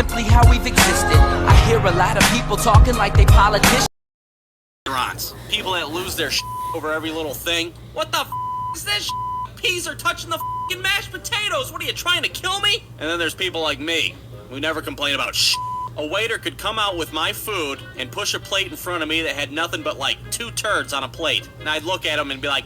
simply how we've existed. I hear a lot of people talking like they politicians. People that lose their shit over every little thing. What the f is this shit? Peas are touching the f***ing mashed potatoes. What are you, trying to kill me? And then there's people like me, who never complain about shit. A waiter could come out with my food and push a plate in front of me that had nothing but like 2 turds on a plate. And I'd look at him and be like,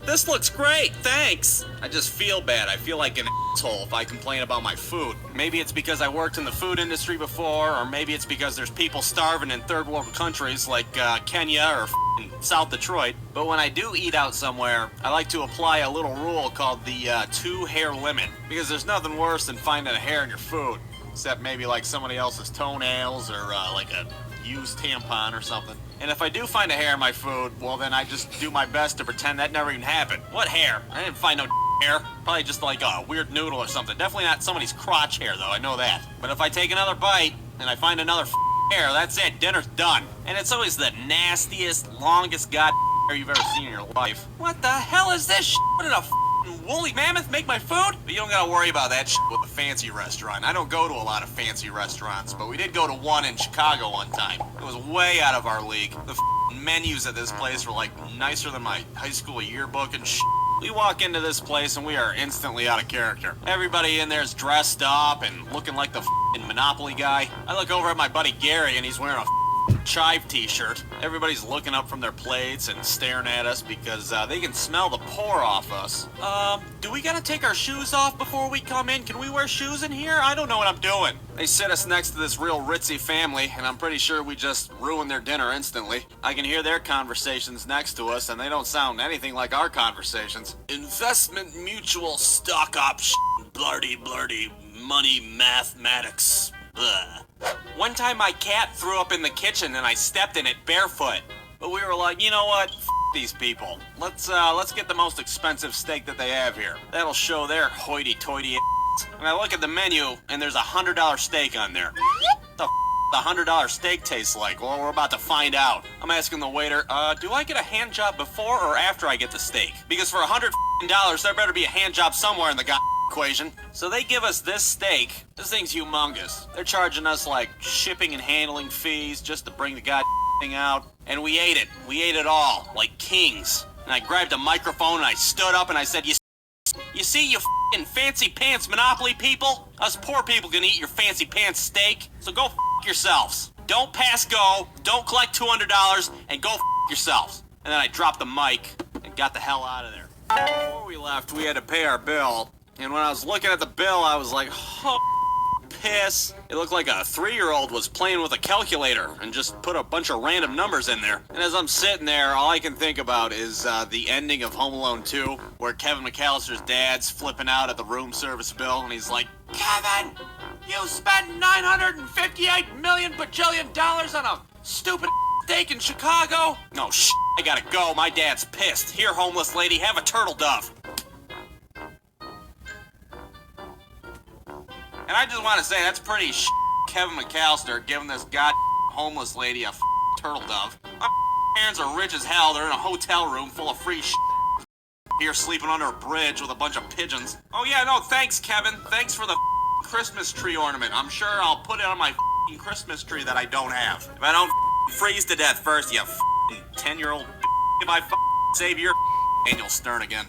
this looks great, thanks. I just feel bad. I feel like an asshole if I complain about my food. Maybe it's because I worked in the food industry before, or maybe it's because there's people starving in third world countries like Kenya or South Detroit. But when I do eat out somewhere, I like to apply a little rule called the 2-hair limit. Because there's nothing worse than finding a hair in your food. Except maybe like somebody else's toenails or like a used tampon or something. And if I do find a hair in my food, well then I just do my best to pretend that never even happened. What hair? I didn't find no hair. Probably just like a weird noodle or something. Definitely not somebody's crotch hair though, I know that. But if I take another bite and I find another hair, that's it, dinner's done. And it's always the nastiest, longest hair you've ever seen in your life. What the hell is this shit? What did a woolly mammoth make my food? But you don't gotta worry about that shit with a fancy restaurant. I don't go to a lot of fancy restaurants, but we did go to one in Chicago one time. It was way out of our league. The menus at this place were like nicer than my high school yearbook and shit. We walk into this place and we are instantly out of character. Everybody in there is dressed up and looking like the Monopoly guy. I look over at my buddy Gary and he's wearing a Chive t-shirt. Everybody's looking up from their plates and staring at us because they can smell the pour off us. Do we gotta take our shoes off before we come in? Can we wear shoes in here? I don't know what I'm doing. They sit us next to this real ritzy family, and I'm pretty sure we just ruined their dinner instantly. I can hear their conversations next to us, and they don't sound anything like our conversations. Investment, mutual, stock option, blardy, money, mathematics. Ugh. One time my cat threw up in the kitchen and I stepped in it barefoot. But we were like, you know what? F these people. Let's get the most expensive steak that they have here. That'll show their hoity-toity ass. And I look at the menu and there's a $100 steak on there. What the the $100 steak tastes like? Well, we're about to find out. I'm asking the waiter, do I get a hand job before or after I get the steak? Because for $100 there better be a hand job somewhere in the equation. So they give us this steak. This thing's humongous. They're charging us like shipping and handling fees just to bring the thing out. And we ate it. We ate it all like kings. And I grabbed a microphone and I stood up and I said, you see, you fancy pants Monopoly people? Us poor people can eat your fancy pants steak. So go yourselves. Don't pass go, don't collect $200, and go yourselves. And then I dropped the mic and got the hell out of there. Before we left, we had to pay our bill. And when I was looking at the bill, I was like, oh, piss. It looked like a 3-year-old was playing with a calculator and just put a bunch of random numbers in there. And as I'm sitting there, all I can think about is the ending of Home Alone 2, where Kevin McAllister's dad's flipping out at the room service bill, and he's like, Kevin, you spent $958 million bajillion on a stupid steak in Chicago? No, I gotta go. My dad's pissed. Here, homeless lady, have a turtle dove. And I just want to say, that's pretty Kevin McAllister giving this homeless lady a turtle dove. My parents are rich as hell. They're in a hotel room full of free here sleeping under a bridge with a bunch of pigeons. Oh yeah, no, thanks, Kevin. Thanks for the Christmas tree ornament. I'm sure I'll put it on my Christmas tree that I don't have. If I don't freeze to death first, you 10-year-old if I save your Daniel Stern again.